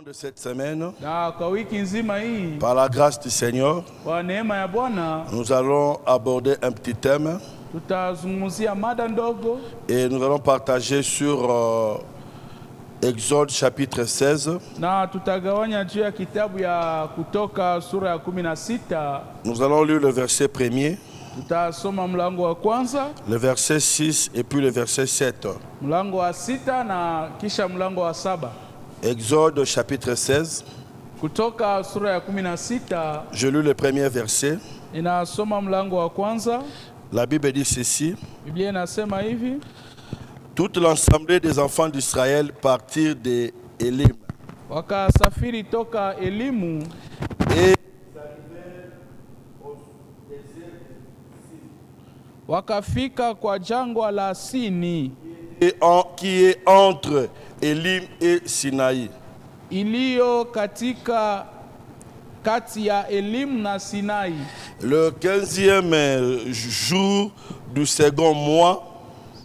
De cette semaine, Na kwa wiki nzima hii par la grâce du Seigneur, kwa neema ya Bwana nous allons aborder un petit thème tutazungumzia mada ndogo et nous allons partager sur Exode chapitre 16. na tutagawanya juu ya kitabu ya Kutoka sura ya 16. Nous allons lire le verset premier, Tutasoma mlango wa kwanza, le verset 6 et puis le verset 7. mlango wa 6 na kisha mlango wa 7. Exode chapitre 16, Kutoka sura ya 16 je lis le premier verset. inasoma mlango wa kwanza. La Bible dit ceci: Biblia inasema hivi: toute l'assemblée des enfants d'Israël partirent de Élim wakasafiri toka Elimu et wakafika kwa jangwa la Sini qui est entre Élim et Sinaï. iliyo katika kati ya Elimu na Sinai. Le 15e jour du second mois,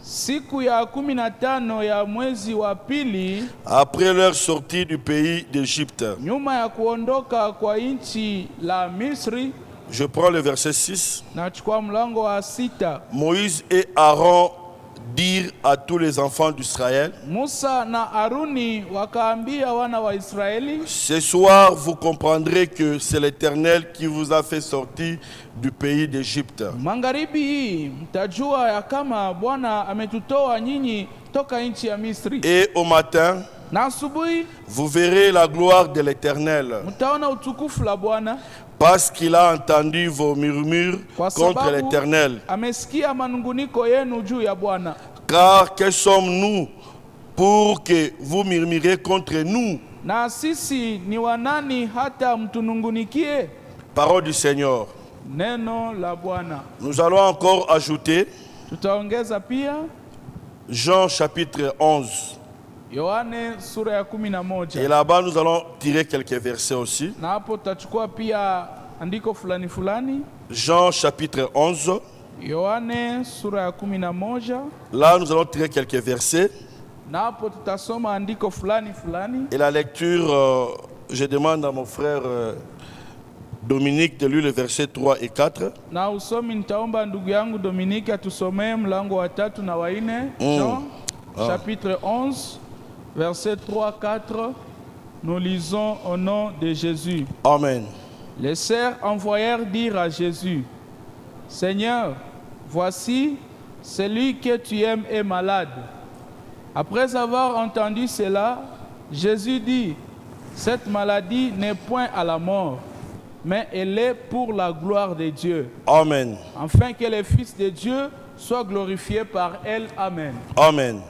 Siku ya 15 ya mwezi wa pili, après leur sortie du pays d'Égypte. nyuma ya kuondoka kwa nchi la Misri. Je prends le verset 6. Nachukua mlango wa 6. Moïse et Aaron dirent à tous les enfants d'Israël: Musa na Aruni wakaambia wana wa Israeli, ce soir vous comprendrez que c'est l'Éternel qui vous a fait sortir du pays d'Égypte. magharibi hii mtajua ya kama Bwana ametutoa nyinyi toka nchi ya Misri. Et au matin, Na asubuhi vous verrez la gloire de l'Éternel, mtaona utukufu la Bwana, parce qu'il a entendu vos murmures kwa contre sababu l'Éternel. amesikia manunguniko yenu juu ya Bwana. Car que sommes-nous pour que vous murmurez contre nous? Na sisi ni wanani hata mtunungunikie? Parole du Seigneur. Neno la Bwana. Nous allons encore ajouter Tutaongeza pia Jean chapitre 11. Yohane sura ya Et 11. là-bas, nous allons tirer quelques versets aussi. Na hapo tutachukua pia andiko fulani fulani. Jean chapitre 11. Yohane sura ya 11. Là, nous allons tirer quelques versets. Na hapo tutasoma andiko fulani fulani. Et la lecture, je demande à mon frère Dominique de lire le verset 3 et 4. Na usomi nitaomba ndugu yangu Dominique atusomee mlango wa 3 na wa 4. Jean chapitre 11 verset 3-4. Nous lisons au nom de Jésus. Amen. Les sœurs envoyèrent dire à Jésus: Seigneur, voici, celui que tu aimes est malade. Après avoir entendu cela, Jésus dit: cette maladie n'est point à la mort, mais elle est pour la gloire de Dieu, Amen. afin que le Fils de Dieu soit glorifié par elle. Amen. Amen.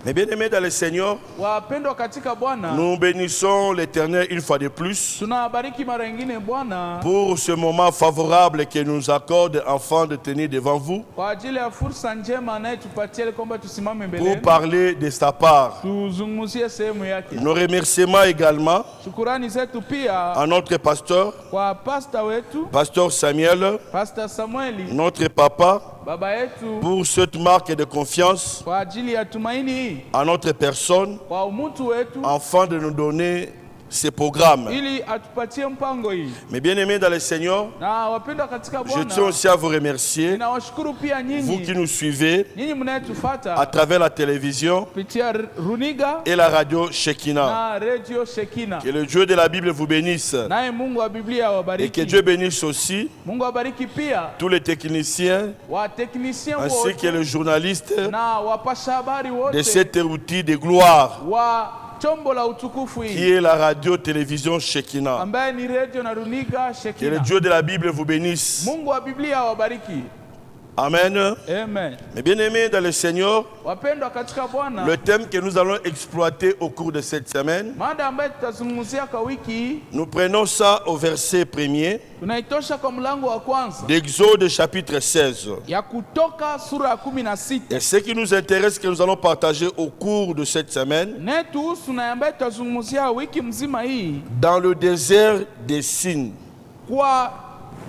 Mes bien-aimés dans le Seigneur, Wapendwa katika Bwana, nous bénissons l'Éternel une fois de plus tunabariki mara nyingine Bwana pour ce moment favorable que nous accorde afin de tenir devant vous kwa ajili ya fursa njema anayetupatia kwamba tusimame mbele pour parler de sa part. tuzungumzie sehemu yake. Nos remerciements également Shukurani zetu pia à notre pasteur, kwa pasta wetu, pasteur Samuel, Pastor Samueli, notre papa, baba yetu, pour cette marque de confiance kwa ajili ya tumaini hii à notre personne, kwa umutu wetu, afin de nous donner ces programmes. ili atupatie mpango hii. Mes bien-aimés dans le Seigneur, Na wapendwa katika je tiens Bwana, aussi à vous remercier, ninawashukuru pia vous qui nyinyi nous suivez à mnayetufuata travers la télévision kupitia runiga et la radio Shekinah. na radio Shekina. Que le Dieu de la Bible vous bénisse Naye Mungu wa Biblia et que awabariki. Dieu bénisse aussi Mungu awabariki pia tous les techniciens wa technicien ainsi que les wote journalistes na wapasha habari de wote cet outil de gloire wa chombo la utukufu qui hii est la radio-télévision Shekinah. ambaye ni radio na runiga Que le Shekina. Dieu de la Bible vous bénisse. Mungu wa Biblia awabariki. Amen. Amen. Mes bien-aimés dans le Seigneur, Wapendwa katika Bwana, le thème que nous allons exploiter au cours de cette semaine, mada ambayo tutazungumzia kwa wiki hii nous prenons ça au verset premier tunaitosha kwa mlango wa kwanza d'Exode chapitre 16. ya Kutoka sura ya 16. Et ce qui nous intéresse, que nous allons partager au cours de cette semaine, Netuhusu na ambayo tutazungumzia wiki mzima hii dans le désert des Sines. kwa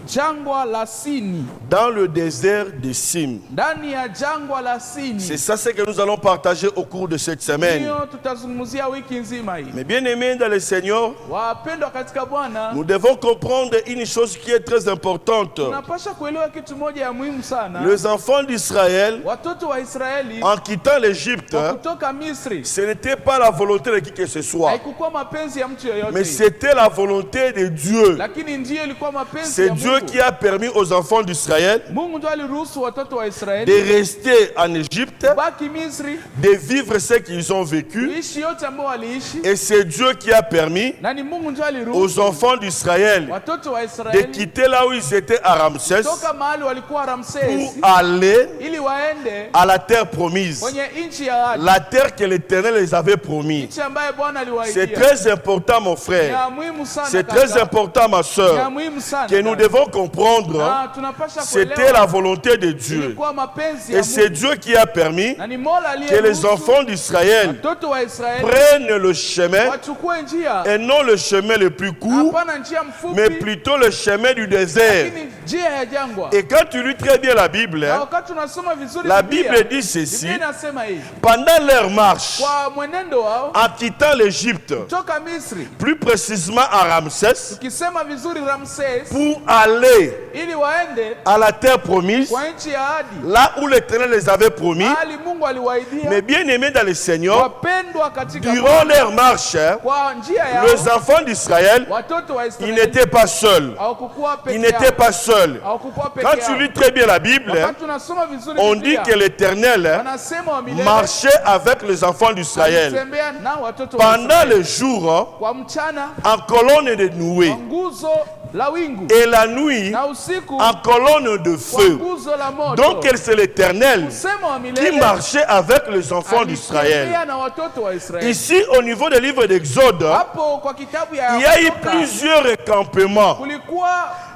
jangwa la Sini. Dans le désert de Sim. Ndani ya jangwa la Sini. C'est ça ce que nous allons partager au cours de cette semaine. Ndiyo tutazungumzia wiki nzima hii. Mais bien aimés dans le Seigneur, Wapendwa katika Bwana, nous devons comprendre une chose qui est très importante. tunapaswa kuelewa kitu moja ya muhimu sana. Les enfants d'Israël, Watoto wa Israeli en quittant l'Égypte, kutoka Misri, ce n'était pas la volonté de qui que ce soit, haikuwa mapenzi ya mtu yoyote, mais c'était la volonté de Dieu. lakini ndiyo ilikuwa mapenzi C'est ya Dieu Mungu. qui a permis aux enfants d'Israël Mungu ndiye aliruhusu watoto wa de Israeli rester en Égypte, baki Misri, de vivre ce qu'ils ont vécu. kuishi yote ambao waliishi, Et c'est Dieu qui a permis na ni Mungu ndiye aux aliruhusu enfants d'Israël watoto wa de Israeli quitter là où ils étaient à Ramsès toka mahali walikuwa pour Ramsesi aller ili waende à la terre promise, kwenye nchi ya ahadi, la terre que l'Éternel les avait promis. nchi ambayo Bwana C'est aliwaidia. très important, mon frère. Ya muhimu sana C'est très kaka. important, ma Ya soeur, muhimu sana que nous kaka. devons comprendre. Na tunapasha C'était kuelewa la volonté de Dieu. ilikuwa mapenzi Et ya c'est Mungu. Dieu qui a permis Na ni Mola que les aliyeruhusu enfants d'Israël watoto wa Israeli prennent le chemin, wachukue njia, et non le chemin le plus court, hapana njia mais mfupi, plutôt le chemin du désert. lakini njia ya jangwa. Et quand tu lis très bien la Bible, Na hein, wakati tunasoma vizuri la Biblia, Bible dit ceci: Biblia inasema hivi, pendant leur marche, kwa mwenendo wao en quittant l'Égypte, toka Misri, plus précisément à Ramsès, tukisema vizuri Ramses, pour aller ili waende à la terre promise, kwa nchi ya ahadi, là où l'Éternel les avait promis. mahali Mungu aliwaidia. Mais bien aimés dans le Seigneur, Wapendwa katika durant leur marche, hein, kwa njia yao les enfants d'Israël, watoto wa ils Israeli n'étaient pas seuls. hawakukuwa Ils peke n'étaient yao, pas seuls. hawakukuwa peke Quand tu yao. lis très bien la Bible, hein, Wakati tunasoma vizuri on dit Biblia, que l'Éternel hein, wanasema wa milele marchait avec les enfants d'Israël alitembea na watoto wa pendant Israeli le jour hein, kwa mchana en colonne de nuée kwa nguzo la wingu et la nuit na usiku en colonne de kwa feu. nguzo la moto. Donc c'est l'Éternel Kusema wa qui milele marchait avec les enfants d'Israël. alitembea na watoto wa Israeli. Ici, au niveau du livre d'Exode, Hapo kwa kitabu ya il y a eu Kutoka, plusieurs campements. kulikuwa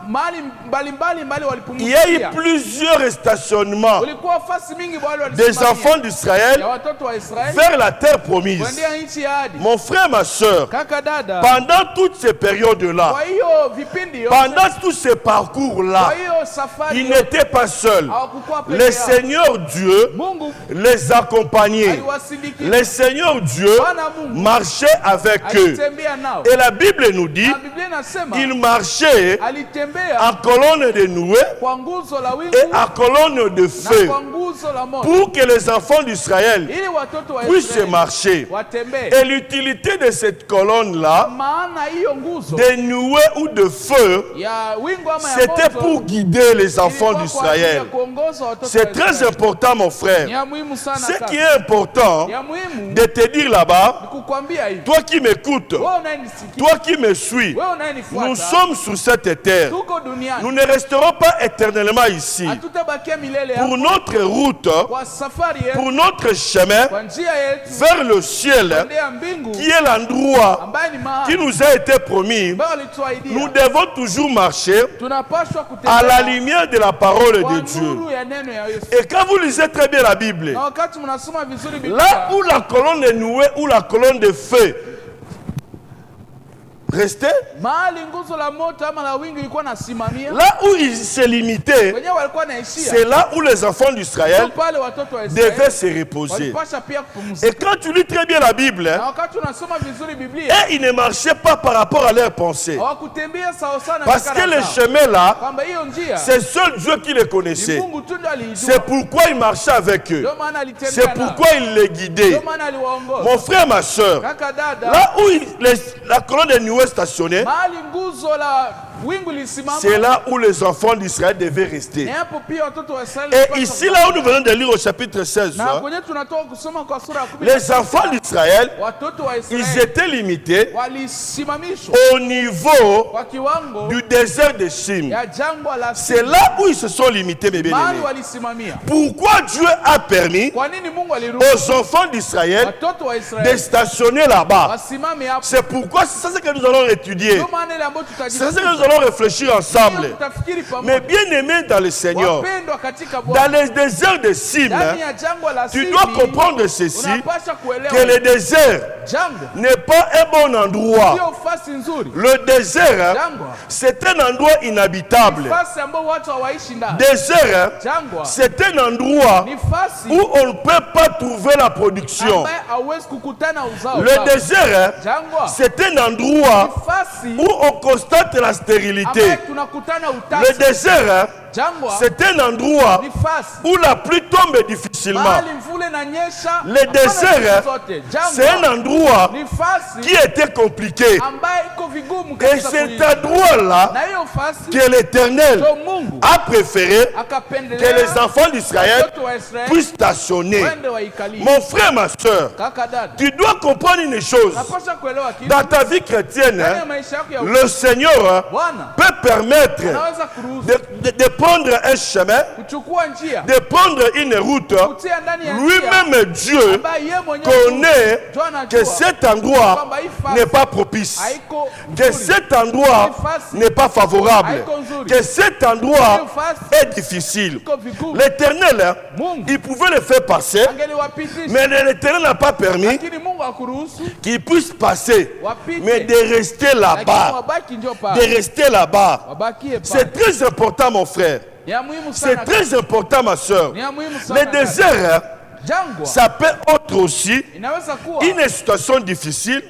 mahali mbalimbali Il y a eu walipumzikia. plusieurs stationnements Kulikuwa fasi mingi bado des walisimamia enfants ya d'Israël watoto wa Israeli vers la terre promise. kuendea nchi ya ahadi. Mon frère, ma soeur, Kaka dada, pendant toutes ces périodes-là, kwa hiyo vipindi yote, pendant tous ces kwa parcours-là, hiyo safari ils yote, n'étaient pas seuls. hawakukuwa peke Le yao. Seigneur Dieu Mungu les accompagnait. aliwasindikiza, Le Seigneur Dieu Bwana Mungu marchait avec eux. alitembea nao. Et la Bible nous dit, Na Biblia inasema il marchait alitembea en colonne de nuée kwa nguzo la wingu et en colonne de na feu kwa nguzo la moto, pour que les enfants d'Israël ili watoto wa puissent Israeli marcher. watembee. Et l'utilité de cette colonne-là, Maana hiyo nguzo de nuée ou de feu, ya wingu ama ya c'était moto pour guider les enfants ilikuwa kwa ajili ya d'Israël. kuongoza watoto C'est wa très Israeli. important, mon Ni frère. ya muhimu sana Ce kaka. qui est important Ya muhimu de te dire là-bas, ni kukwambia hivi. toi qui m'écoutes, Wewe unayenisikia, toi qui me suis, wewe nous unayenifuata, sommes sur cette terre. tuko duniani. Nous ne resterons pas éternellement ici. Hatutabakia milele Pour hapa. notre route, Kwa safari yetu, pour notre chemin kwa njia yetu vers le ciel, kuendea mbingu qui est l'endroit ambaye ni qui mahali nous a été promis, ambayo alituahidia, nous devons toujours marcher tunapaswa à la kutembea lumière de la parole kwa de Dieu. nuru ya neno ya Yesu. Et quand vous lisez très bien la Bible, Na wakati mnasoma vizuri Biblia, là où la colonne de nuée ou la colonne de feu restait, mahali nguzo la moto ama la wingu ilikuwa nasimamia, là où il se limitait, wenyewe walikuwa naishia, c'est là où les enfants d'Israël pale watoto wa devaient Israeli se reposer. walipasha pia kupumzika. Et quand tu lis très bien la Bible, Na wakati unasoma vizuri Biblia, et ils ne marchaient pas par rapport à leurs pensées. hawakutembea sawa sana Parce que les chemins là, kwamba hiyo njia c'est seul Dieu qui les ni connaissait. Mungu tu ndiye alijua. C'est pourquoi il marchait avec eux. Ndio maana alitembea C'est nao. pourquoi il les guidait. Ndio maana aliwaongoza. Mon frère, ma soeur, Kaka dada, là où la colonne de nuée stationnait, mahali nguzo la wingu lisimama, c'est là où les enfants d'Israël devaient na rester. hapo pia watoto wa Israeli Et walipaswa ici, là où nous venons de lire au chapitre 16, na hein, kwenye tunatoka kusoma kwa sura ya 10, les enfants d'Israël, watoto wa ils Israeli étaient limités walisimamishwa au niveau kwa kiwango du désert de Chim. ya jangwa la C'est Sini. là où ils se sont limités, mes Mahali bien-aimés. walisimamia. Pourquoi Dieu a permis Kwa nini Mungu aliruhusu aux enfants d'Israël watoto wa de Israeli stationner là-bas? wasimame hapo? C'est pourquoi c'est ça ce que nous allons étudier. Ndio maana ile ambayo C'est ça ce que nous tutajifunza, allons réfléchir ensemble. tutafikiri Mais pamoja. bien aimés dans le Seigneur, Wapendwa katika dans Bwana, les déserts de Sim, ndani ya jangwa la tu Sini, dois comprendre ceci, unapaswa que kuelewa le désert jangwa n'est pas un bon endroit sio fasi nafasi nzuri. Le désert, Jangwa. c'est un endroit inhabitable. Nafasi ambayo watu hawaishi ndani. Désert, Jangwa. c'est un endroit Nafasi où on ne peut pas trouver la production. ambaye hauwezi kukutana uzao. Le désert, Jangwa. c'est un endroit Nafasi où on constate la stérilité. ambaye tunakutana utasa. Le désert, Jangwa. c'est un endroit Nafasi où la pluie tombe difficilement. mahali mvula inanyesha. Le désert, c'est un endroit Nafasi qui était compliqué. ambaye iko vigumu Et kabisa cet kuishi. endroit-là Na hiyo fasi que l'Éternel ndio Mungu a préféré que akapendelea les enfants d'Israël watoto wa Israeli puissent stationner. wende waikalie. Mon frère, ma soeur, Kaka dada, tu dois comprendre une chose. napaswa kuelewa kitu Dans ta vie chrétienne, ndani ya maisha yako ya le Seigneur Bwana peut permettre anaweza kuruhusu de prendre un chemin, kuchukua njia de prendre une route. kutia ndani ya njia Lui-même, Dieu, ambaye yeye mwenyewe connaît ndio que anajua cet endroit kwamba hii fasi n'est pas propice, haiko que nzuri, cet endroit n'est pas favorable, que cet endroit est difficile. iko vigumu. L'Éternel, Mungu il pouvait le faire passer, angeliwapitisha, mais l'Éternel n'a pas permis lakini Mungu akuruhusu qu'il puisse passer, wapite, mais de rester lakini là-bas, wabaki ndio de pale, rester là-bas. wabakie pale. C'est très important, mon frère. Ni ya muhimu C'est sana, très important, ma soeur. ni ya muhimu sana. Le désert, Jangwa ça peut être aussi inaweza kuwa une situation difficile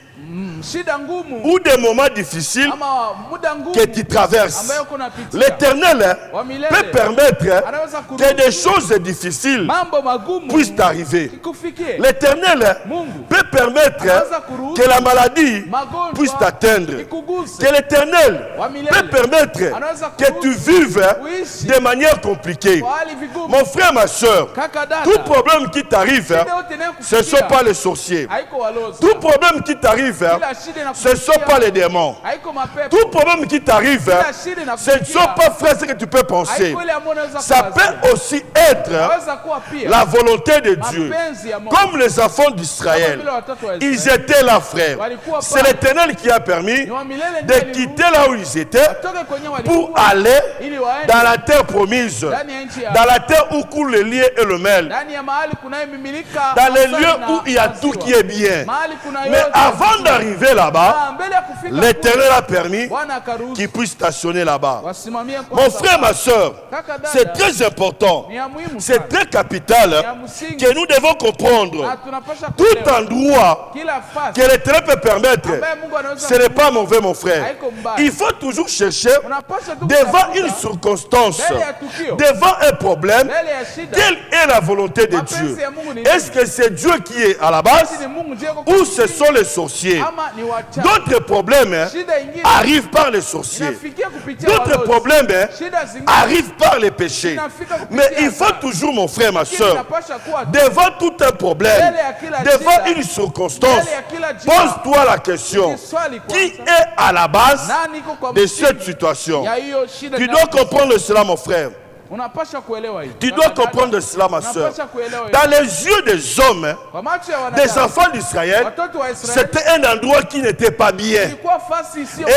shida ngumu ou des moments difficiles ama muda ngumu que tu traverses. ambayo kunapitia. L'Éternel Wa milele peut permettre anaweza que des kuruhusu choses difficiles mambo magumu puissent t'arriver. ikufikie. L'Éternel Mungu peut permettre anaweza kuruhusu que la maladie magonjwa puisse t'atteindre. ikuguse. Que l'Éternel Wa milele peut permettre anaweza que tu vives kuishi de manière compliquée. kwa hali vigumu. Mon frère, ma soeur, Kaka dada, tout problème qui t'arrive, shida yote ce ne sont inayokufikia pas les sorciers. haiko walozi. Tout problème qui t'arrive, Kila shida ce ne sont pas les démons. haiko mapepo. Tout problème qui t'arrive, Kila shida ce ne sont pas, frère, ce que tu peux penser. haiko ile ambayo unaweza Ça kuwazia. peut aussi être Inaweza kuwa pia la volonté de Dieu. mapenzi ya Mungu. Comme les enfants Kama d'Israël, vile watoto wa ils Israeli étaient là, frère. walikuwa C'est pale. l'Éternel qui a permis Ni wa milele ndiye de aliruhusu quitter là où ils étaient watoke kwenye pour walikuwa aller ili waende dans la terre promise, ndani ya nchi ya dans la terre où coule le lait et le miel, ndani ya mahali kunayemimilika dans les asali lieux na où il y a maziwa. tout qui est bien. Mahali kuna Mais yote avant ya d'arriver là-bas, Ah, mbele ya kufika l'Éternel a permis Bwana akaruhusu qu'il puisse stationner là-bas. wasimamie Mon kwanza. frère, ma soeur, Kaka dada, c'est très important, ni ya muhimu c'est sana. très capital Ya msingi. que nous devons comprendre. Na tunapaswa Tout kuelewa endroit kila fasi que l'Éternel peut permettre, ambaye Mungu anaweza ce n'est pas mauvais, mon frère. haiko mbaya. Il faut toujours chercher Unapaswa tu devant kutafuta une circonstance, mbele ya tukio, devant un problème, mbele ya shida. quelle est la volonté de Mapenzi Dieu? ya Mungu ni Est-ce que c'est Dieu qui est à la base ni Mungu ndiye yuko ou ce sont les sorciers? ama ni wachawi. D'autres problèmes Shida ingine arrivent par les sorciers. inafikia kupitia D'autres walozi. problèmes Shida zingine arrivent par les péchés. inafika kupitia Mais il faut dhambi. toujours, mon frère, ma Lakini soeur, inapaswa kuwa devant tout un problème, mbele ya kila devant shida, une circonstance, mbele ya kila jina, pose-toi la question, swali qui kwanza, est à la base nani iko kwa de msingi cette situation? ya hiyo shida Tu na- dois comprendre cela, mon frère. unapaswa kuelewa hiyo. Tu dois comprendre cela, ma soeur. Unapaswa kuelewa hiyo. Dans les yeux des hommes, Kwa macho ya des wanadamu, enfants d'Israël, watoto wa Israeli, c'était un endroit qui n'était pas bien. ilikuwa fasi isiyo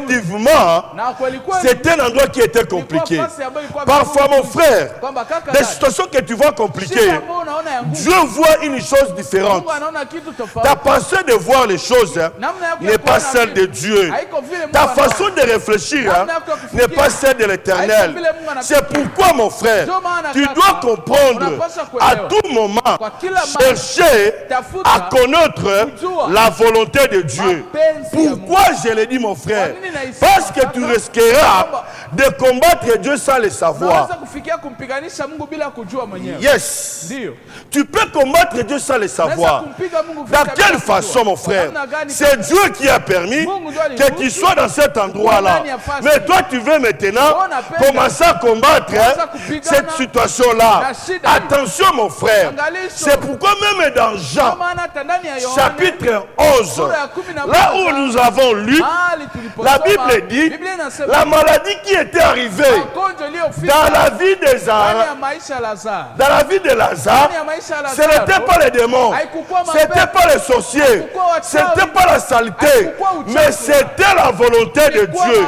Effectivement, na kweli kweli c'était un endroit qui était compliqué. ilikuwa fasi ambayo ilikuwa Parfois, vigumu mon frère, kwamba kaka des dada, situations que tu vois compliquées, shida ambayo unaona ya ngumu, Dieu voit une chose différente. Mungu anaona kitu Ta tofauti. façon de voir les choses Namna yako ya n'est pas kuona celle de vitu, Dieu. haiko vile Mungu Ta anaona. façon de réfléchir Namna yako ya kufikiria, n'est pas celle de l'Éternel. haiko vile Mungu anafikiria. C'est pourquoi, mon frère, Ndio maana tu kaka, dois comprendre unapaswa à kuelewa. tout moment, Kwa kila mara, chercher tafuta, à connaître kujua la volonté de Dieu. mapenzi ya Pourquoi je le dis, mon frère? Kwa nini naisema? Parce que tu risqueras de combattre Dieu sans le savoir. Unaweza kufikia kumpiganisha Mungu bila kujua mwenyewe. Yes. Ndio. Tu peux combattre Dieu sans le Unaweza savoir. kumpiga Mungu vita Dans bila quelle kujua. façon, mon frère? Namna gani? C'est Dieu qui a permis Mungu ndio que aliruhusu. tu sois dans cet endroit-là. Ndani ya fasi. Mais toi, tu veux maintenant Ona penda. commencer à combattre Anza kupigana cette situation-là. na shida hii. Attention, mon frère. Angalisho. C'est pourquoi même dans Jean, Kwa maana hata ndani ya Yohana chapitre 11, sura ya 11, là où nous avons lu, mahali tuliposoma, la Bible dit Biblia La maladie qui était arrivée dans la vie de Lazare, dans la vie de Lazare, ce n'était pas les démons, ce n'était pas les sorciers, ce n'était pas la saleté, mais c'était la volonté de Dieu.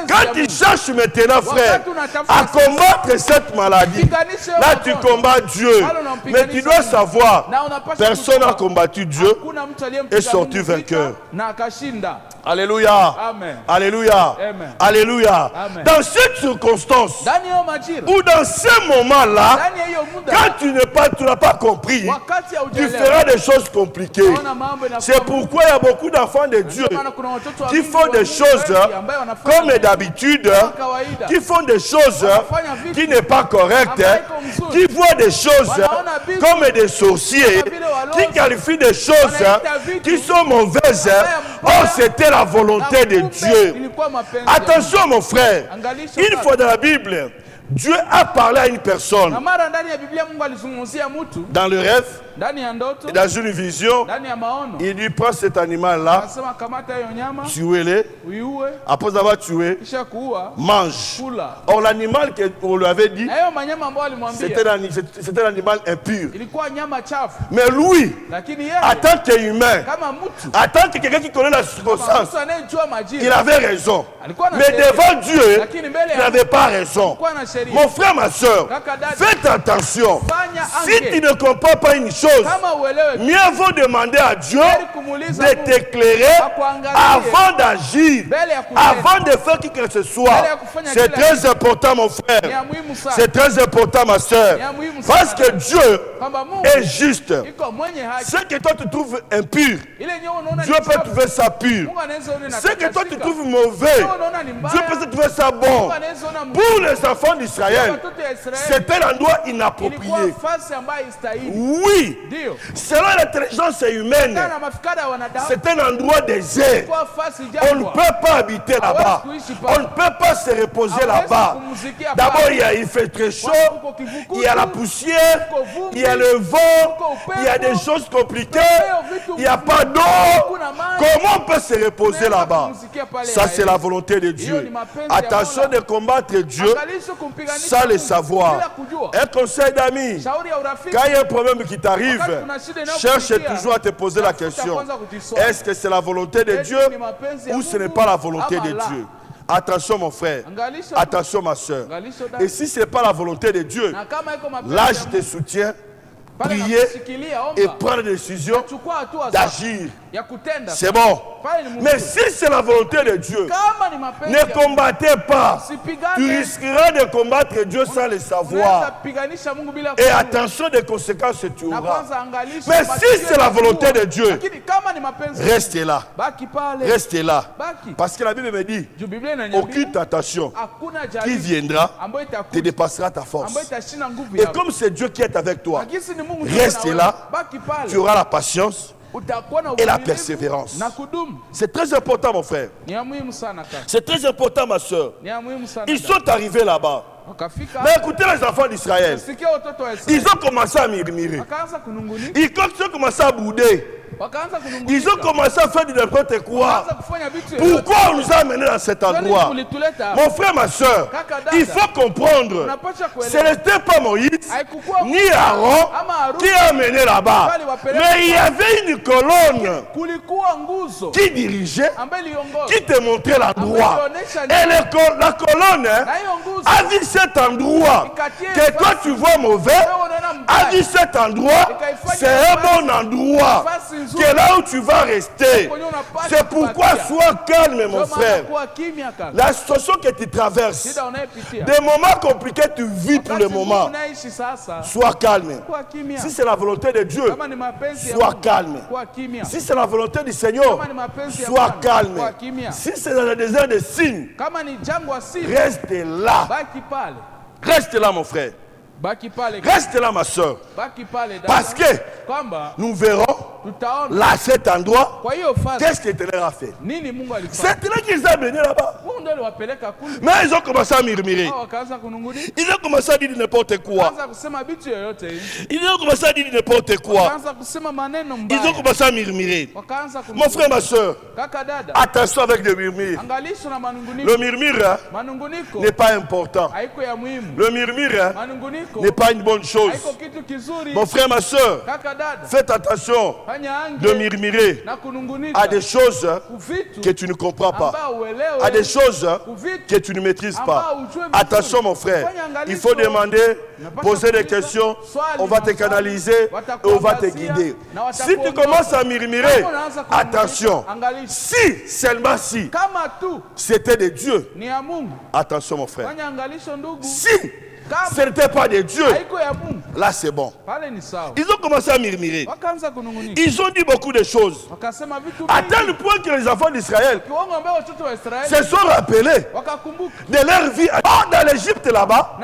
Quand tu cherches maintenant, frère, à combattre cette maladie, là tu combats Dieu. Mais tu dois savoir, personne n'a combattu Dieu et sorti vainqueur. Alléluia. Amen. Alléluia. Amen. Alléluia. Amen. Dans cette circonstance, ou dans ce moment-là, quand tu n'as pas compris, tu feras des choses compliquées. C'est pourquoi il y a beaucoup d'enfants de Dieu qui font des choses comme d'habitude, qui font des choses qui n'est pas correctes, qui voient des choses comme des sorciers, qui qualifient des choses qui sont mauvaises. Oh, c'était la volonté de Dieu. Attention mon frère, une fois dans la Bible, Dieu a parlé à une personne dans le rêve et dans une vision. Il lui prend cet animal-là, tuez-le, après avoir tué, mange. Or l'animal qu'on lui avait dit, c'était un animal impur. Mais lui, en tant qu'humain, en tant que quelqu'un qui connaît la circonstance, il avait raison. Mais devant Dieu, il n'avait pas raison. Mon frère, ma soeur, faites attention. Si tu ne comprends pas une chose, mieux vaut demander à Dieu de t'éclairer avant d'agir, avant de faire qui que ce soit. C'est très important, mon frère. C'est très important, ma soeur. Parce que Dieu est juste. Ce que toi tu trouves impur, Dieu peut trouver ça pur. Ce que toi tu trouves mauvais, Dieu peut trouver ça bon. Pour les enfants d'Israël, c'était l'endroit inapproprié. Oui, selon l'intelligence humaine, c'est un endroit désert. On ne peut pas habiter là-bas. On ne peut pas se reposer là-bas. D'abord, il fait très chaud, il y a la poussière, il y a le vent, il y a des choses compliquées, il n'y a pas d'eau. Comment on peut se reposer là-bas? Ça, c'est la volonté de Dieu. Attention de combattre Dieu sans le savoir. Un conseil d'amis, quand il y a un problème qui t'arrive, cherche toujours à te poser la question, est-ce que c'est la volonté de Dieu ou ce n'est pas la volonté de Dieu? Attention mon frère, attention ma soeur. Et si ce n'est pas la volonté de Dieu, là je te soutiens, prier et prendre des décisions d'agir. C'est bon. Mais si c'est la volonté de Dieu, ne combattez pas. Tu risqueras de combattre Dieu sans le savoir. Et attention des conséquences que tu auras. Mais si c'est la volonté de Dieu, restez là. Restez là. Parce que la Bible me dit, aucune tentation qui viendra te dépassera ta force. Et comme c'est Dieu qui est avec toi, restez là. Tu auras la patience et la persévérance. C'est très important mon frère. C'est très important ma soeur. Ils sont arrivés là-bas. Mais écoutez les enfants d'Israël. Ils ont commencé à murmurer. Ils ont commencé à bouder. Ils ont commencé à faire du n'importe quoi. Pourquoi on nous a amenés dans cet endroit? Mon frère, ma soeur, il faut comprendre. Ce n'était pas Moïse ni Aaron qui a amené là-bas. Mais il y avait une colonne qui dirigeait, qui te montrait l'endroit. Et la colonne a vu cet endroit que toi tu vois mauvais, a vu cet endroit, c'est un bon endroit. Que là où tu vas rester. C'est pourquoi sois calme mon frère. La situation que tu traverses, des moments compliqués tu vis pour le moment. Sois calme. Si c'est la volonté de Dieu, sois calme. Si c'est la volonté du Seigneur, sois calme. Si c'est dans le désert des signes, reste là. Reste là mon frère. Reste là ma soeur. Parce que nous verrons là cet endroit, qu'est-ce que Ténère a fait? C'est là qu'ils ont amené là-bas. Mais ils ont commencé à murmurer. Ils ont commencé à dire n'importe quoi. Ils ont commencé à dire n'importe quoi. Ils ont commencé à murmurer. Mon frère, ma soeur, attention avec le murmure. Le murmure n'est pas important. Le murmure n'est pas une bonne chose. Mon frère, ma soeur, faites attention de murmurer à des choses que tu ne comprends pas, à des choses que tu ne maîtrises pas. Attention, mon frère, il faut demander, poser des questions, on va te canaliser et on va te guider. Si tu commences à murmurer, attention, si, seulement si, c'était de Dieu, attention, mon frère, si ce n'était pas de Dieu, là c'est bon. Ils ont commencé à murmurer. Ils ont dit beaucoup de choses. À tel point que les enfants d'Israël se sont rappelés de leur vie. Dans l'Égypte là-bas,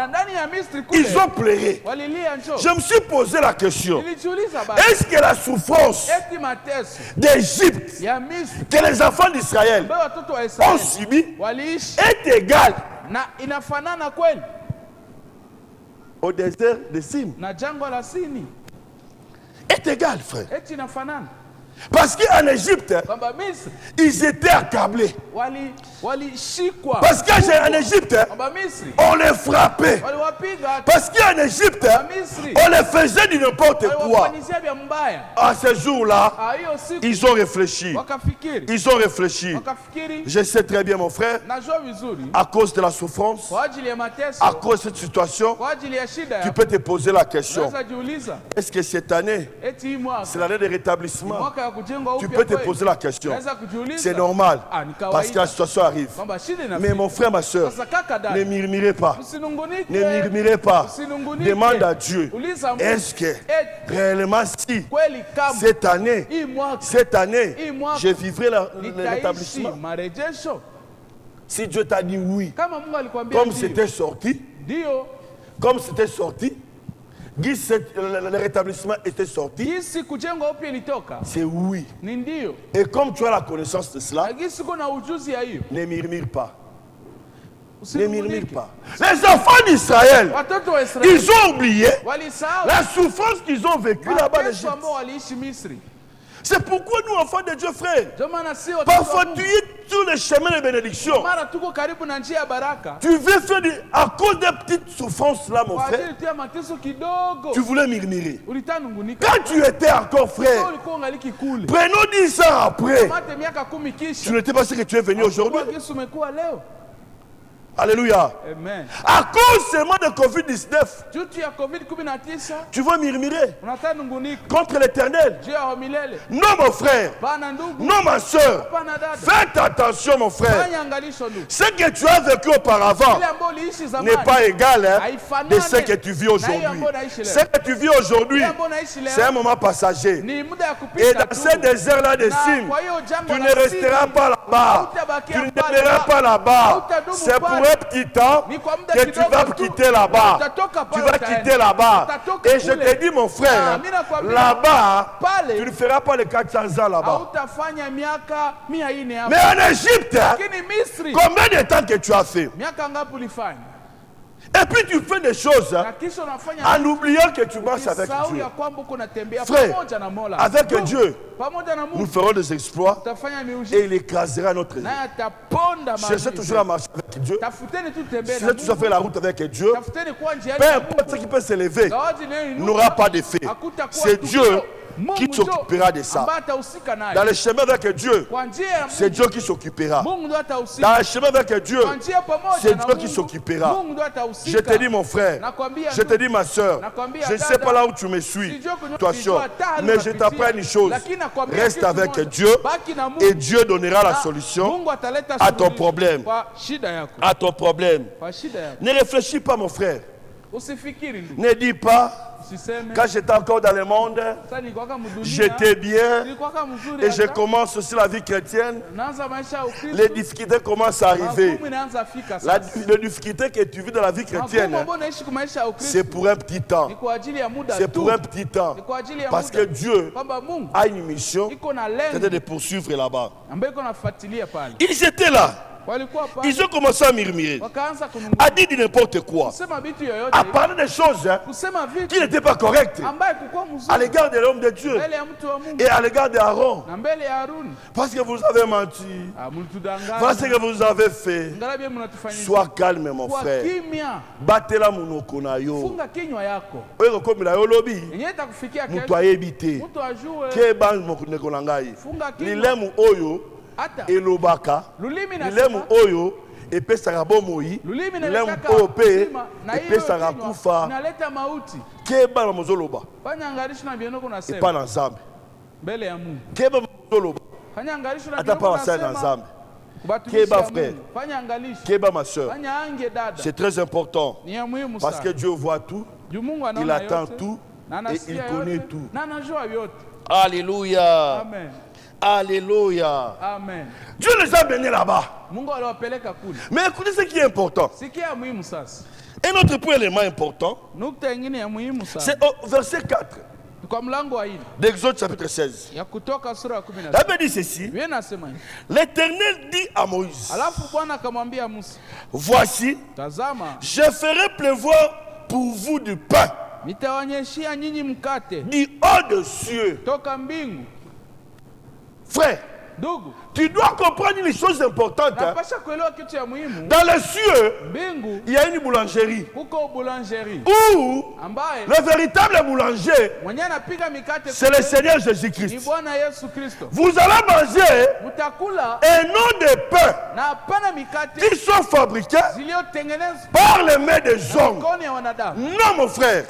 ils ont pleuré. Je me suis posé la question. Est-ce que la souffrance d'Égypte que les enfants d'Israël ont subi est égale au désert de Sin? Est égal, frère. Parce qu'en Égypte, ils étaient accablés. Parce qu'en Égypte, on les frappait. Parce qu'en Égypte, on les faisait du n'importe quoi. À ce jour-là, ils ont réfléchi. Ils ont réfléchi. Je sais très bien, mon frère, à cause de la souffrance, à cause de cette situation, tu peux te poser la question. Est-ce que cette année, c'est l'année de rétablissement? Tu peux te poser la question. C'est normal, parce que la situation arrive. Mais mon frère, ma soeur, ne murmurez pas. Ne murmurez pas. Demande à Dieu, est-ce que réellement si cette année, je vivrai le rétablissement? Si Dieu t'a dit oui, comme c'était sorti, le rétablissement était sorti, c'est oui. Et comme tu as la connaissance de cela, ne murmure pas. Ne murmure pas. Les enfants d'Israël, ils ont oublié la souffrance qu'ils ont vécue là-bas en Égypte. C'est pourquoi nous, enfants de Dieu, frère, parfois tu es sur le chemin de bénédiction. Tu veux faire à cause des petites souffrances là, mon frère. Tu voulais murmurer. Quand tu étais encore frère, prenons 10 ans après, tu n'étais pas ce que tu es venu aujourd'hui. Alléluia. Amen. À cause seulement de Covid-19, tu vas murmurer contre l'Éternel. Non, mon frère. Non, ma soeur. Faites attention, mon frère. Ce que tu as vécu auparavant n'est pas égal de ce que tu vis aujourd'hui. Ce que tu vis aujourd'hui, c'est un moment passager. Et dans ce désert-là de Sin, tu ne resteras pas là-bas. Tu ne demeureras pas là-bas. C'est pour un petit temps que tu vas quitter là-bas. Tu vas quitter là-bas. Et je te dis, mon frère, là-bas, tu ne feras pas les 400 ans là-bas. Mais en Égypte, combien de temps que tu as fait? Et puis tu fais des choses en oubliant que tu marches avec Dieu. Frère, avec Dieu, nous ferons des exploits et il écrasera notre vie. Cherchez toujours à marcher avec Dieu. Cherchez toujours à faire la route avec Dieu. Peu importe ce qui peut s'élever, n'aura pas d'effet. C'est Dieu qui s'occupera de ça. Dans le chemin avec Dieu, c'est Dieu qui s'occupera. Dans le chemin avec Dieu, c'est Dieu qui s'occupera. Je te dis, mon frère, je te dis, ma soeur, je ne sais pas là où tu me suis, mais je t'apprends une chose. Reste avec Dieu et Dieu donnera la solution à ton problème. À ton problème. Ne réfléchis pas, mon frère. Ne dis pas, quand j'étais encore dans le monde, j'étais bien et je commence aussi la vie chrétienne. Les difficultés commencent à arriver. Les difficultés que tu vis dans la vie chrétienne, c'est pour un petit temps. C'est pour un petit temps. Parce que Dieu a une mission, c'est de poursuivre là-bas. Ils étaient là. Ils ont commencé à murmurer, à dire n'importe quoi, à parler des choses qui n'étaient pas correctes à l'égard de l'homme de Dieu et à l'égard d'Aaron. Parce que vous avez menti, parce que vous avez fait. Sois calme, mon frère. Battez-la monoko na yo. Oyo comme la yolobi. Mutu ayebite. Keba monoko na ngai. Lilemu oyo elobaka. Lilemu oyo epesaka bomoi. Lilemu oyo pe epesaka kufa. Keba na mozoloba. Epa na Nzambe. Keba mozoloba. Ata pa wasala na Nzambe. Keba frère, Keba ma soeur, c'est très important parce que Dieu voit tout, il attend tout et il connaît tout. Alléluia. Amen. Alléluia. Amen. Dieu les a menés là-bas. Mais écoutez ce qui est important. Un autre point élément important, c'est au verset 4. D'Exode chapitre 16. La Bible dit ceci. L'Éternel dit à Moïse, voici, je ferai pleuvoir pour vous du pain du haut des cieux. Frère, tu dois comprendre une chose importante. Dans les cieux, il y a une boulangerie. Où le véritable boulanger, c'est le Seigneur Jésus-Christ. Vous allez manger un nom de pain qui sont fabriqués par les mains des hommes. Non, mon frère.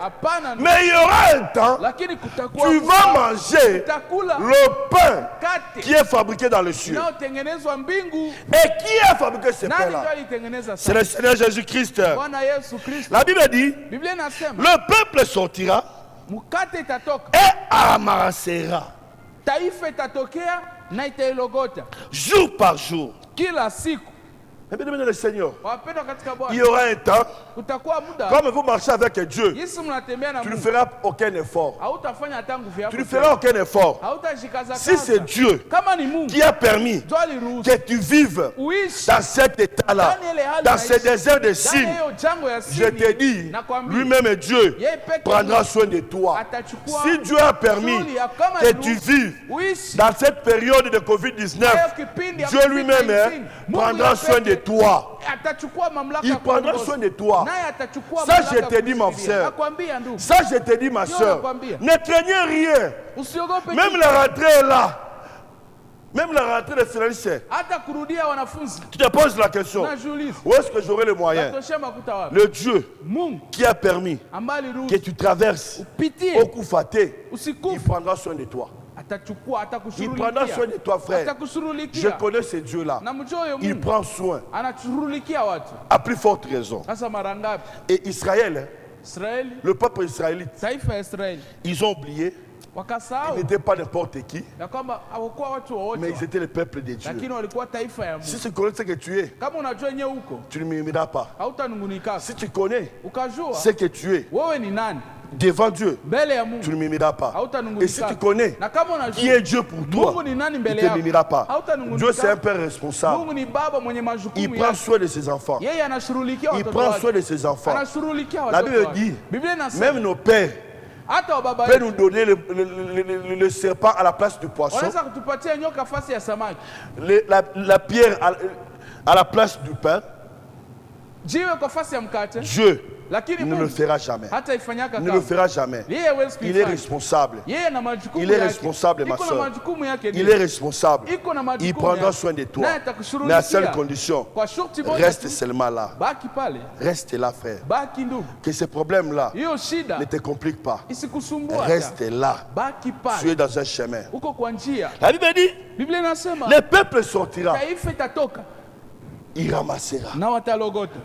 Mais il y aura un temps, tu vas manger le pain qui est fabriqué dans le cieux. Et qui a fabriqué ce pain-là? C'est le Seigneur Jésus-Christ. La Bible dit, le peuple sortira et amassera jour par jour. Mais bien le Seigneur, il y aura un temps, comme vous marchez avec Dieu, tu ne feras aucun effort. Tu ne feras aucun effort. Si c'est Dieu qui a permis que tu vives dans cet état-là, dans ce désert de Sin, je te dis, lui-même Dieu prendra soin de toi. Si Dieu a permis que tu vives dans cette période de Covid-19, Dieu lui-même prendra soin de toi. Il prendra soin de toi. Ça, je te dis, ma soeur. Ça, je te dis, ma soeur. Ne craignez rien. Même la rentrée est là. Même la rentrée de financier. Tu te poses la question. Où est-ce que j'aurai les moyens? Le Dieu qui a permis que tu traverses au Koufaté, il prendra soin de toi. Il prendra soin de toi, frère. Je connais ce Dieu-là. Il prend soin. À plus forte raison. Et Israël, le peuple israélite, ils ont oublié. Ils n'étaient pas n'importe qui, mais ils étaient le peuple de Dieu. Si tu connais ce que tu es, tu ne murmureras pas. Si tu connais ce que tu es devant Dieu, tu ne murmureras pas. Et si tu connais qui est Dieu pour toi, tu ne te murmureras pas. Dieu, c'est un père responsable. Il prend soin de ses enfants. Il prend soin de ses enfants. La Bible dit, même nos pères peut nous donner le serpent à la place du poisson, la pierre à la place du pain. Dieu ne le fera jamais. Ne le fera jamais. Il est responsable. Il est responsable, ma soeur. Il est responsable. Il prendra soin de toi. Mais à seule condition, reste seulement là. Reste là, frère. Que ces problèmes-là ne te compliquent pas. Reste là. Tu es dans un chemin. La Bible dit, le peuple sortira. Il ramassera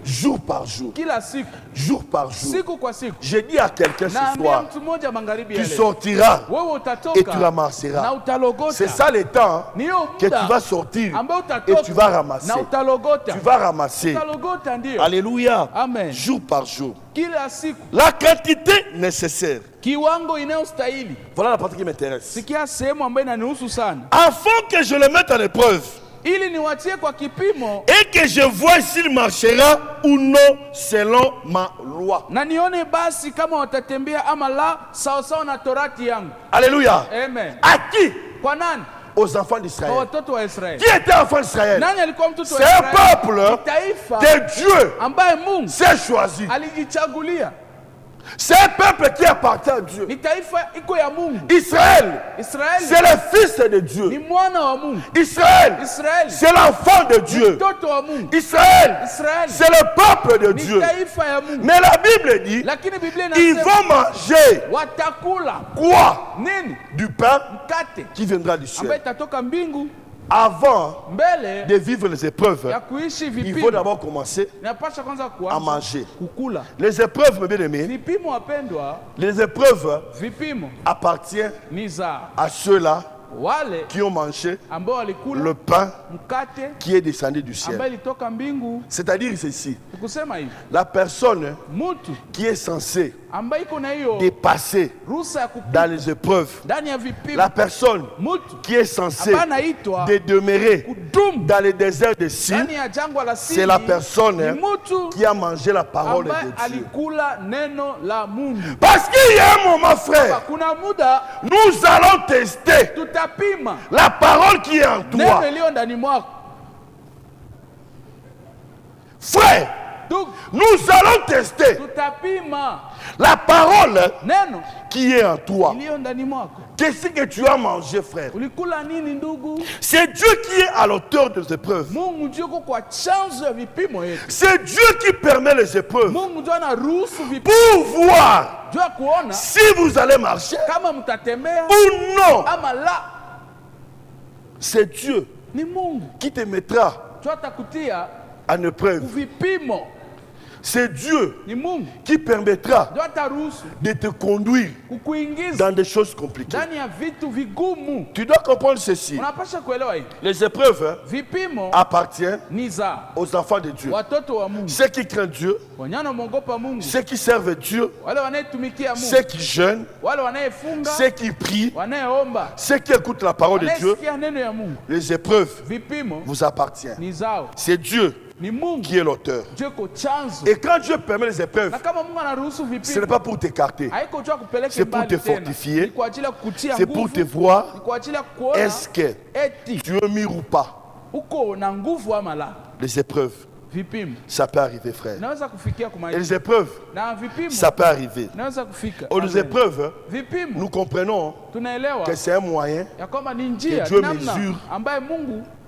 jour par jour. Jour par jour. Je dis à quelqu'un ce soir, tu sortiras et tu ramasseras. C'est ça le temps que tu vas sortir et tu vas ramasser. Tu vas ramasser. Alléluia. Amen. Jour par jour. La quantité nécessaire. Voilà la partie qui m'intéresse. Afin que je le mette en épreuve. ili niwatie kwa kipimo, et que je vois s'il marchera ou non selon ma loi. na nione basi kama watatembea ama la sawa sawa na torati yangu. Alléluia. Amen. À qui? Kwa nani? Aux enfants Kwa d'Israël. watoto wa Israeli. Qui était enfant d'Israël? Nani alikuwa mtoto wa C'est un Israeli? peuple Taifa de Dieu ambaye Mungu s'est choisi. alijichagulia. C'est un peuple qui appartient à Dieu. Ni taifa iko ya Mungu. Israël, Israeli c'est le fils de ni Dieu. mwana wa Mungu. Israël, Israeli c'est l'enfant de Dieu. mtoto wa Mungu. Israël, Israeli c'est le peuple de ni Dieu. taifa ya Mungu. Mais la Bible dit, Lakini Biblia ils inasema vont manger watakula quoi? nini? Du pain Mkate qui viendra du ambaye ciel. itatoka mbingu. Avant Mbele de vivre les épreuves, ya kuishi il faut vipimo, d'abord commencer napasha kwanza à kuanza manger. kukula. Les épreuves, mes bien-aimés, Vipimo wapendwa, les épreuves vipimo appartiennent ni za à ceux-là wale qui ont mangé ambao walikula le pain mkate qui est descendu du ciel. ambaye ilitoka mbingu. C'est-à-dire ceci, Nikusema hivi, la personne mtu qui est censée ambaye iko na hiyo dépasser ruhusa ya kupita dans les épreuves, ndani ya vipimo, la personne mtu qui est censée ambaye anaitwa de demeurer kudumu dans le désert de Sin, ndani ya jangwa la Sini, c'est la personne ni mtu qui a mangé la parole ambaye de Dieu. alikula neno la Mungu. Parce qu'il y a un moment, frère, Kuna muda nous allons tester tutapima la parole qui est en neno toi. iliyo ndani mwako. Frère, Donc nous allons tester tutapima la parole neno qui est en toi. iliyo ndani mwako. Qu'est-ce que tu as mangé, frère? Ulikula nini ndugu? C'est Dieu qui est à l'auteur des épreuves. Mungu ndio yuko kwa chanzo ya vipimo yetu. C'est Dieu qui permet les épreuves Mungu ndio anaruhusu vipimo pour voir ndio kuona si vous allez marcher kama mtatembea ou non. ama la. C'est Dieu Ni Mungu qui te mettra ndio atakutia en épreuve. vipimo. C'est Dieu Ni Mungu qui permettra ndio ataruhusu de te conduire kukuingiza dans des choses compliquées. ndani ya vitu vigumu. Tu dois comprendre ceci. Unapasha kuelewa hivi. Les épreuves Vipimo appartiennent ni za aux enfants de Dieu. watoto wa Mungu. Ceux qui craignent Dieu, Wanyana mwogopa Mungu. ceux qui servent Dieu, Wale wanayetumikia Mungu. ceux qui jeûnent, Wale wanayefunga. ceux qui prient, Wanayeomba. ceux qui écoutent la parole de Dieu. Wanayesikia neno ya Mungu. Les épreuves Vipimo vous appartiennent. ni zao. C'est Dieu Ni Mungu qui est l'auteur. ndio ko chanzo. Et quand Dieu permet les épreuves, Na kama Mungu anaruhusu ce n'est vipimo, pas pour t'écarter. haiko jua kupeleke C'est pour mbali te tena. fortifier. Ni kwa ajili ya kukutia C'est pour te nguvu. voir, Ni kwa ajili ya kuona est-ce que eti tu es mûr ou pas. uko na nguvu ama la. Les épreuves, Vipimo ça peut arriver, frère. naweza kufikia Et kumaisha. les épreuves, Na vipimo ça peut arriver. naweza kufika. Aux Amen. épreuves, Vipimo nous comprenons tunaelewa que c'est un moyen. ya kwamba ni njia, Que Dieu namna mesure. ambaye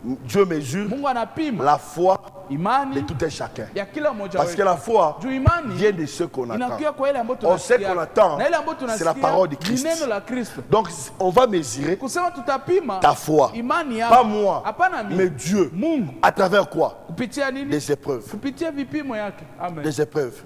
Dieu mesure Mungu anapima la foi de imani tout un chacun. ya kila mmoja Parce que wetu. la foi Juu imani vient de ce qu'on attend. inakuja kwa ile ambayo On sait tunasikia. qu'on attend, Na ile ambayo c'est la tunasikia parole de ni Christ. neno la Kristo. Donc on va mesurer Kusema tutapima ta foi. imani Pas yako. moi, Hapana mais mimi. Dieu. Mungu À travers quoi? kupitia nini? Les épreuves. Kupitia vipimo yake. Amen. Les épreuves.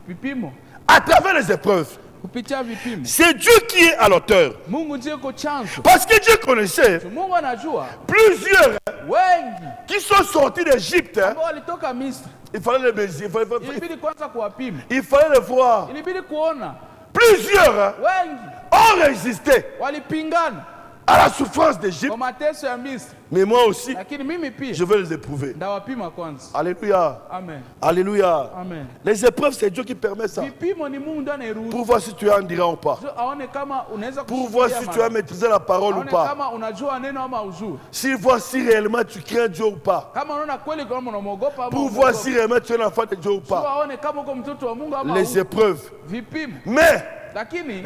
Vipimo À travers les épreuves. kupitia vipimo. C'est Dieu qui est à l'auteur. Mungu ndiye ko chanzo. Parce que Dieu connaissait Mungu anajua plusieurs wengi qui sont sortis d'Égypte. ambao walitoka Misri. Il fallait les mesurer. Ilibidi kwanza kuwapima. Il fallait les voir. Ilibidi kuona Plusieurs wengi ont résisté walipingana à la souffrance d'Égypte. kwa mateso ya Misri, Mais moi aussi, lakini mimi pia je veux les éprouver. ndawapima kwanza. Alléluia. Amen. Alléluia. Amen. Les épreuves, c'est Dieu qui permet ça. Vipimo ni Mungu ndiye anayeruhusu. Pour voir si tu es endurant ou pas. Aone kama unaweza Pour voir si tu as maîtrisé la parole ou aone pas. kama unajua neno ama ujue. S'il voit si réellement tu crains Dieu ou pas. Kama unaona kweli kama unamwogopa ama Pour voir si réellement tu es l'enfant de Dieu ou pas. aone kama uko mtoto wa Mungu ama Les épreuves. vipimo. Mais Lakini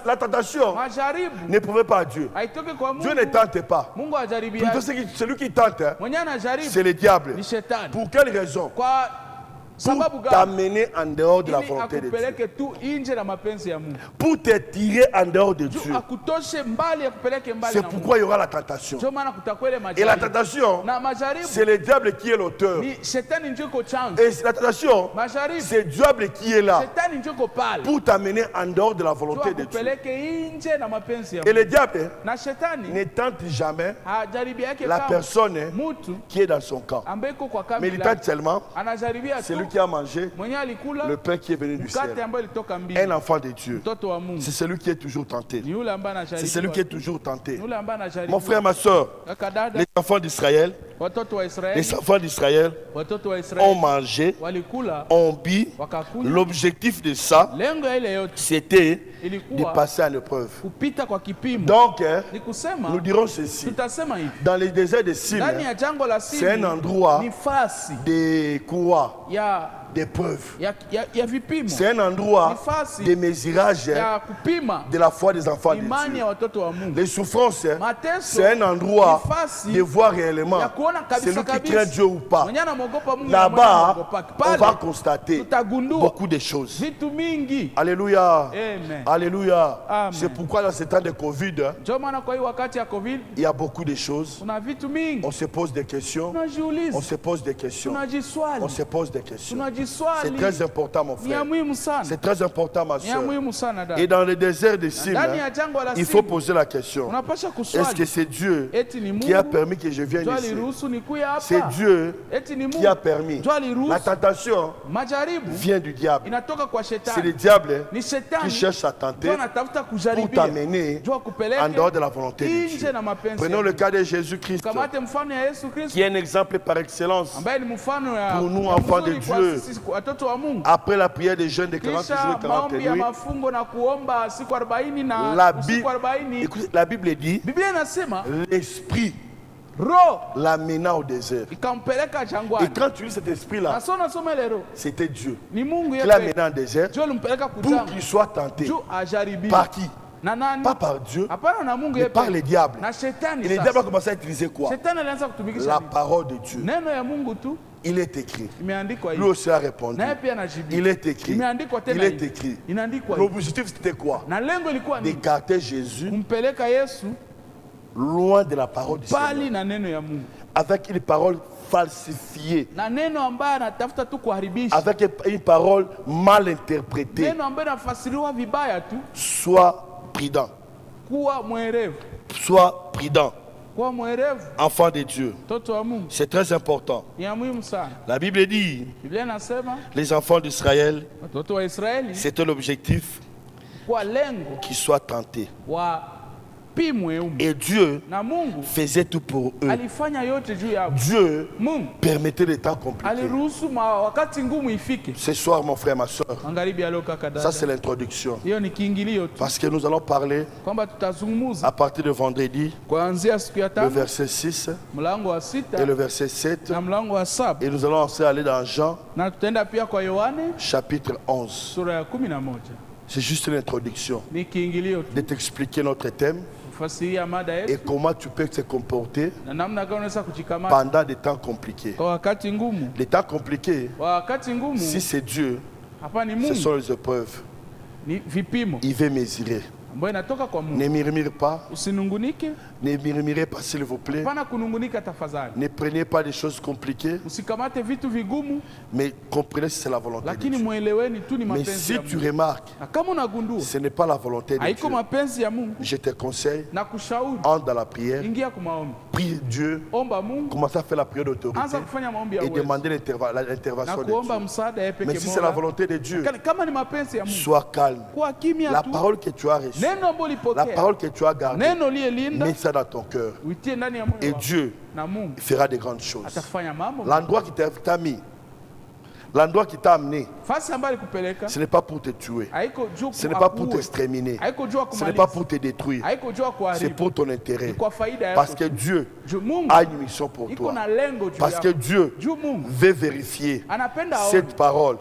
la tentation majaribu ne prouvait pas à Dieu. haitoki kwa Mungu. Dieu ne tente pas. Mungu hajaribi. Plutôt celui qui tente, hein, Mwenye anajaribu c'est le diable. ni shetani. Pour quelle raison? Kwa sababu Pour gani? t'amener en dehors de la Ili volonté de Dieu. akupeleke tu nje na mapenzi ya Mungu. Pour te tirer en dehors de Juu Dieu. akutoshe mbali akupeleke mbali C'est na Mungu. pourquoi il y aura la tentation. Ndio maana kutakuwa ile Et la majaribu. tentation, Na majaribu c'est le diable qui est l'auteur. ni shetani ndio iko chanzo. Et la tentation, Majaribu c'est le diable qui est là shetani ndio iko pale. pour t'amener en dehors de la Juu volonté de Dieu. akupeleke nje na mapenzi ya Et Mungu. le diable Na shetani ne tente jamais hajaribi yake la kama personne mtu qui est dans son camp. ambaye iko kwa Mais il kambi tente lake. seulement Anajaribia tu celui qui a mangé le pain qui est venu du ciel. Un enfant de Dieu. C'est celui qui est toujours tenté. C'est celui qui est toujours tenté. Mon frère, ma soeur, les enfants d'Israël, ont mangé, ont bu. L'objectif de ça, c'était de passer à l'épreuve. Donc, nous dirons ceci. Dans les déserts de Sin, c'est un endroit de quoi? D'épreuves. C'est un endroit de mesurage de la foi des enfants de Dieu. Les souffrances, c'est un endroit de voir réellement celui qui craint Dieu ou pas. Là-bas, on va constater beaucoup de choses. Alléluia. Alléluia. C'est pourquoi dans ce temps de Covid, il y a beaucoup de choses. On se pose des questions. On se pose des questions. On se pose des questions. C'est très important, mon frère. C'est très important, ma soeur. Et dans le désert de Sin, il faut poser la question. Est-ce que c'est Dieu qui a permis que je vienne ici? C'est Dieu qui a permis. La tentation vient du diable. C'est le diable qui cherche à tenter pour t'amener en dehors de la volonté de Dieu. Prenons le cas de Jésus-Christ, qui est un exemple par excellence pour nous, enfants de Dieu. Après la prière des jeûnes de 40 jours et 40 nuits, la Bible dit, l'esprit l'amena au désert. Et quand tu lis cet esprit-là, c'était Dieu qui l'amena au désert pour qu'il soit tenté. Par qui? Pas par Dieu, mais par les diables. Et les diables ont commencé à utiliser quoi? La parole de Dieu. Il est écrit. Lui aussi a répondu. Il est écrit. Il est écrit. L'objectif c'était quoi? D'écarter Jésus loin de la parole du Seigneur. Avec une parole falsifiée. Avec une parole mal interprétée. Sois prudent. Sois prudent. Enfant de Dieu. C'est très important. La Bible dit, les enfants d'Israël, c'était l'objectif qu'ils soient tentés. Et Dieu faisait tout pour eux. Dieu permettait les temps compliqués. Ce soir, mon frère, ma soeur, ça c'est l'introduction. Parce que nous allons parler à partir de vendredi, le verset 6 et le verset 7. Et nous allons aussi aller dans Jean, chapitre 11. C'est juste l'introduction de t'expliquer notre thème. Et comment tu peux te comporter pendant des temps compliqués. Les temps compliqués, si c'est Dieu, ce sont les épreuves. Il veut mesurer. Ne murmurez pas. Ne murmurez pas, s'il vous plaît. Ne prenez pas des choses compliquées. Mais comprenez que c'est la volonté de Dieu. Mais si tu remarques, ce n'est pas la volonté de Dieu. Je te conseille, entre dans la prière, prie Dieu, commence à faire la prière d'autorité et demander l'intervention de Dieu. Mais si c'est la volonté de Dieu, sois calme. La parole que tu as reçue, la parole que tu as gardée, mets ça dans ton cœur. Et Dieu fera de grandes choses. L'endroit qui t'a mis, l'endroit qui t'a amené, ce n'est pas pour te tuer, ce n'est pas pour t'exterminer, ce n'est pas pour te détruire, c'est pour ton intérêt. Parce que Dieu a une mission pour toi. Parce que Dieu veut vérifier cette parole.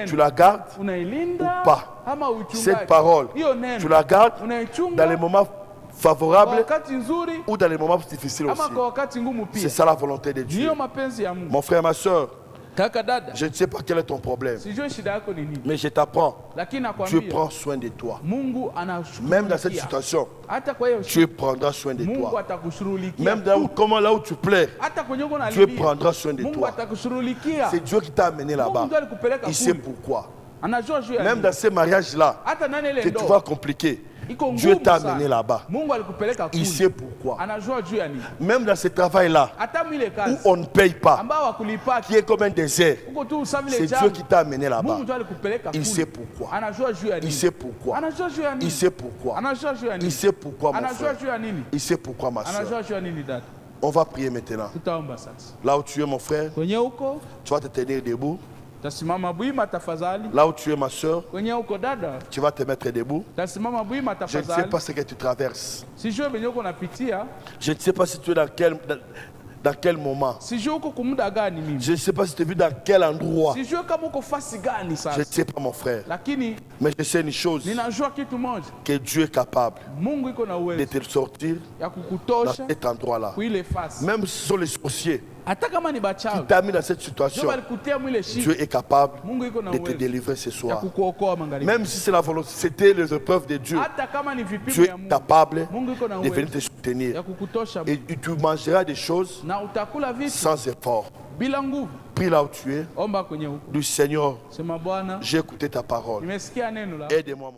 Tu la gardes ou pas? Cette parole, tu la gardes dans les moments favorables ou dans les moments difficiles aussi. C'est ça la volonté de Dieu. Mon frère, ma soeur, je ne sais pas quel est ton problème, mais je t'apprends. Dieu prend soin de toi. Même dans cette situation, Dieu prendra soin de toi. Même là où tu plais, Dieu prendra soin de toi. C'est Dieu qui t'a amené là-bas. Il sait pourquoi. Même dans ces mariages-là, que tu vois compliqués, Dieu t'a amené là-bas. Il sait pourquoi. Même dans ce travail-là, où on ne paye pas, qui est comme un désert, c'est Dieu qui t'a amené là-bas. Il sait pourquoi. Il sait pourquoi. Il sait pourquoi. Il sait pourquoi, mon frère. Il sait pourquoi, ma soeur. On va prier maintenant. Là où tu es, mon frère, tu vas te tenir debout. Là où tu es, ma soeur, tu vas te mettre debout. Je ne sais pas ce que tu traverses. Je ne sais pas si tu es dans quel moment. Je ne sais pas si tu es vu dans quel endroit. Je ne sais pas, mon frère. Mais je sais une chose, que Dieu est capable de te sortir dans cet endroit-là. Même si ce sont les sorciers qui t'a mis dans cette situation, Dieu est capable de te délivrer ce soir. Même si c'est la volonté, c'était les épreuves de Dieu, Dieu est capable de venir te soutenir. Et tu mangeras des choses sans effort. Prie là où tu es. Du Seigneur, j'ai écouté ta parole. Aide-moi, mon Dieu.